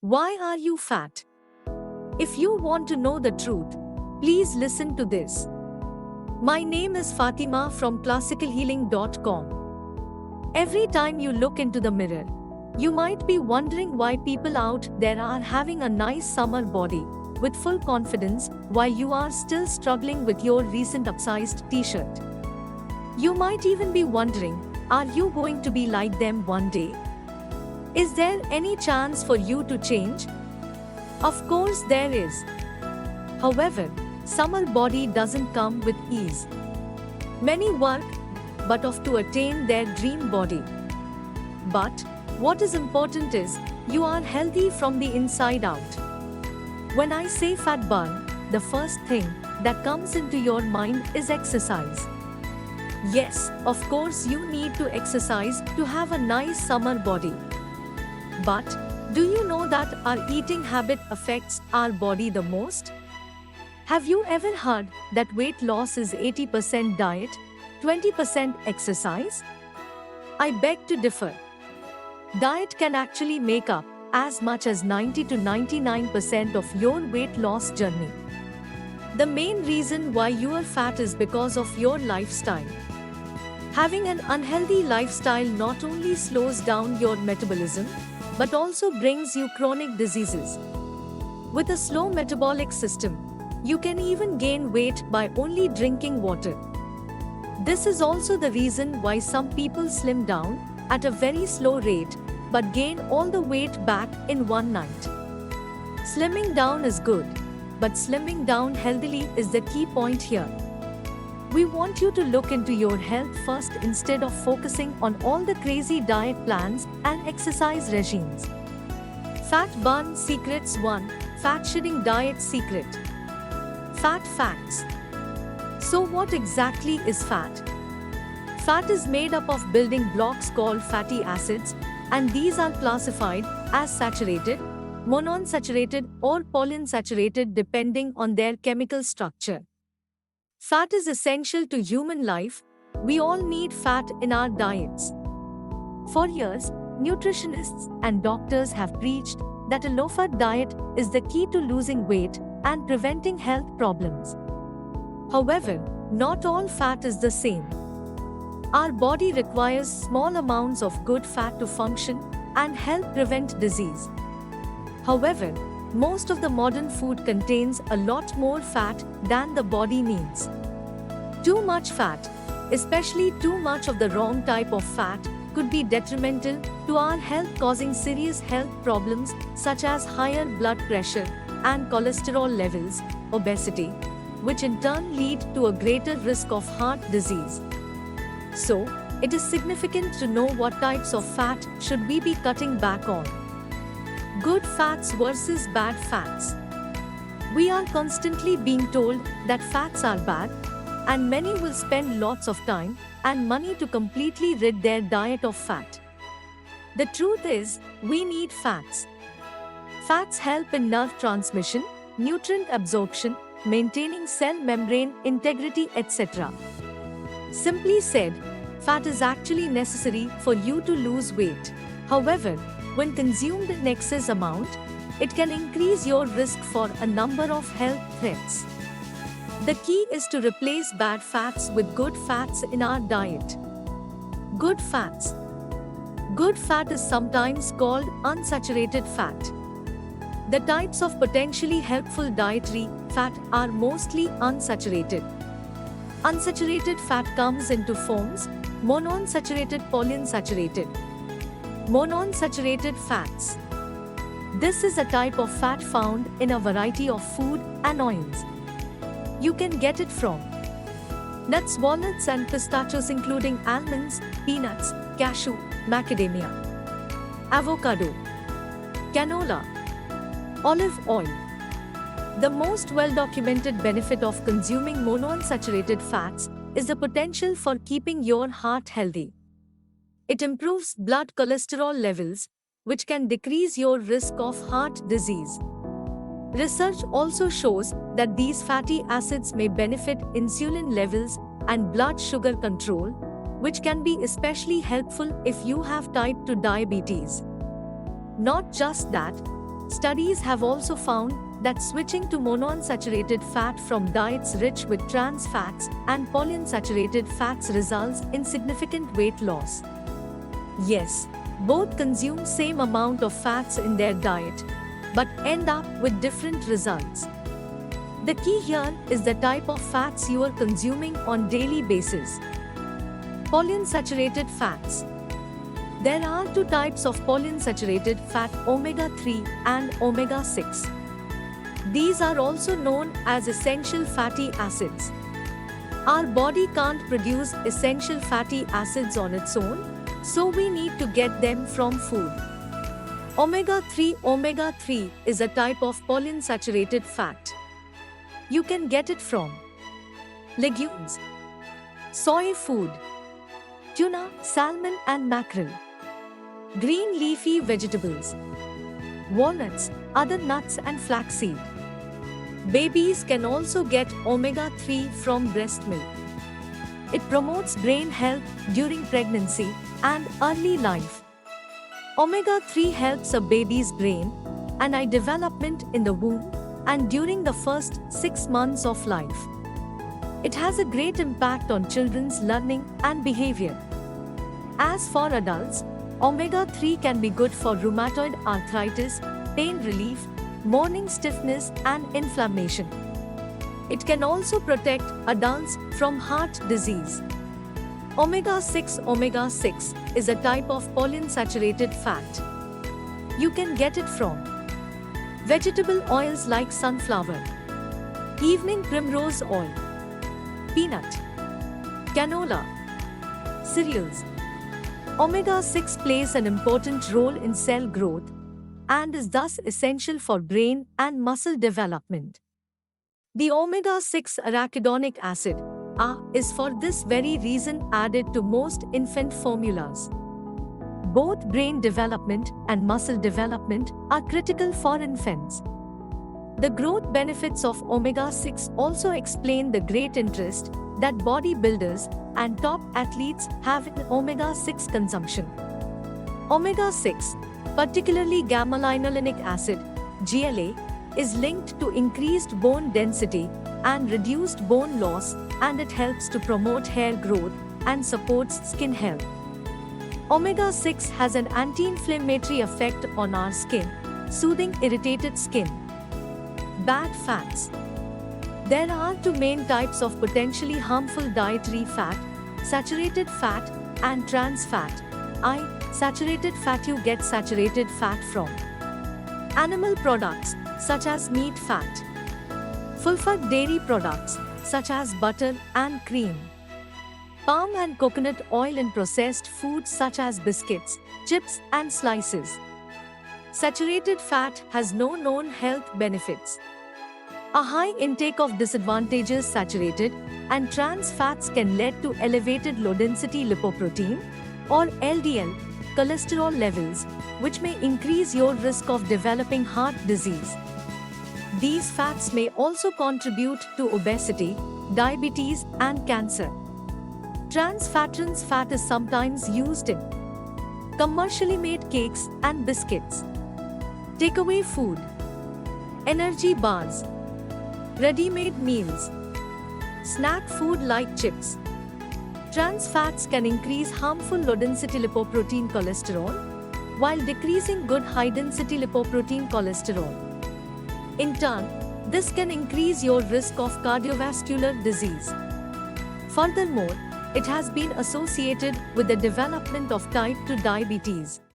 Why are you fat? If you want to know the truth, please listen to this. My name is Fatima from classicalhealing.com. Every time you look into the mirror, you might be wondering why people out there are having a nice summer body with full confidence while you are still struggling with your recent upsized t-shirt. You might even be wondering, are you going to be like them one day? Is there any chance for you to change? Of course there is. However, summer body doesn't come with ease. Many work, but of to attain their dream body. But what is important is, you are healthy from the inside out. When I say fat burn, the first thing that comes into your mind is exercise. Yes, of course you need to exercise to have a nice summer body. But do you know that our eating habit affects our body the most? Have you ever heard that weight loss is 80% diet, 20% exercise? I beg to differ. Diet can actually make up as much as 90 to 99% of your weight loss journey. The main reason why you are fat is because of your lifestyle. Having an unhealthy lifestyle not only slows down your metabolism, but also brings you chronic diseases. With a slow metabolic system, you can even gain weight by only drinking water. This is also the reason why some people slim down at a very slow rate but gain all the weight back in one night. Slimming down is good, but slimming down healthily is the key point here. We want you to look into your health first instead of focusing on all the crazy diet plans and exercise regimes. Fat burn secrets 1. Fat shedding diet secret. Fat facts. So what exactly is fat? Fat is made up of building blocks called fatty acids, and these are classified as saturated, monounsaturated or polyunsaturated depending on their chemical structure. Fat is essential to human life. We all need fat in our diets. For years, nutritionists and doctors have preached that a low-fat diet is the key to losing weight and preventing health problems. However, not all fat is the same. Our body requires small amounts of good fat to function and help prevent disease. However, most of the modern food contains a lot more fat than the body needs. Too much fat, especially too much of the wrong type of fat, could be detrimental to our health, causing serious health problems such as higher blood pressure and cholesterol levels, obesity, which in turn lead to a greater risk of heart disease. So, it is significant to know what types of fat should we be cutting back on. Good fats versus bad fats. We are constantly being told that fats are bad, and many will spend lots of time and money to completely rid their diet of fat. The truth is, we need fats. Fats help in nerve transmission, nutrient absorption, maintaining cell membrane integrity, etc. Simply said, fat is actually necessary for you to lose weight. However, when consumed in excess amount, it can increase your risk for a number of health threats. The key is to replace bad fats with good fats in our diet. Good fats. Good fat is sometimes called unsaturated fat. The types of potentially helpful dietary fat are mostly unsaturated. Unsaturated fat comes into forms: monounsaturated, polyunsaturated. Monounsaturated fats. This is a type of fat found in a variety of food and oils. You can get it from nuts, walnuts and pistachios including almonds, peanuts, cashew, macadamia, avocado, canola, olive oil. The most well-documented benefit of consuming monounsaturated fats is the potential for keeping your heart healthy. It improves blood cholesterol levels, which can decrease your risk of heart disease. Research also shows that these fatty acids may benefit insulin levels and blood sugar control, which can be especially helpful if you have type 2 diabetes. Not just that, Studies have also found that switching to monounsaturated fat from diets rich with trans fats and polyunsaturated fats results in significant weight loss. Yes, both consume same amount of fats in their diet, but end up with different results. The key here is the type of fats you are consuming on daily basis. Polyunsaturated fats. There are two types of polyunsaturated fat, omega-3 and omega-6. These are also known as essential fatty acids. Our body can't produce essential fatty acids on its own, so we need to get them from food. Omega-3 is a type of polyunsaturated fat. You can get it from legumes, soy food, tuna, salmon and mackerel, green leafy vegetables, walnuts, other nuts and flaxseed. Babies can also get omega-3 from breast milk. It promotes brain health during pregnancy and early life. Omega-3 helps a baby's brain and eye development in the womb and during the first 6 months of life. It has a great impact on children's learning and behavior. As for adults, omega-3 can be good for rheumatoid arthritis, pain relief, morning stiffness and inflammation. It can also protect adults from heart disease. Omega-6 is a type of polyunsaturated fat. You can get it from vegetable oils like sunflower, evening primrose oil, peanut, canola, cereals. Omega-6 plays an important role in cell growth and is thus essential for brain and muscle development. The omega-6 arachidonic acid is for this very reason added to most infant formulas. Both brain development and muscle development are critical for infants. The growth benefits of omega-6 also explain the great interest that bodybuilders and top athletes have in omega-6 consumption. Omega-6, particularly gamma-linolenic acid, GLA, is linked to increased bone density and reduced bone loss, and it helps to promote hair growth and supports skin health. Omega-6 has an anti-inflammatory effect on our skin, soothing irritated skin. Bad fats. There are two main types of potentially harmful dietary fat: saturated fat and trans fat. Saturated fat. You get saturated fat from animal products such as meat fat, full-fat dairy products such as butter and cream, palm and coconut oil in processed foods such as biscuits, chips and slices. Saturated fat has no known health benefits. A high intake of disadvantageous saturated and trans fats can lead to elevated low-density lipoprotein or LDL cholesterol levels, which may increase your risk of developing heart disease. These fats may also contribute to obesity, diabetes, and cancer. Trans fat is sometimes used in commercially made cakes and biscuits, takeaway food, energy bars, ready-made meals, snack food like chips. Trans fats can increase harmful low-density lipoprotein cholesterol while decreasing good high-density lipoprotein cholesterol. In turn, this can increase your risk of cardiovascular disease. Furthermore, it has been associated with the development of type 2 diabetes.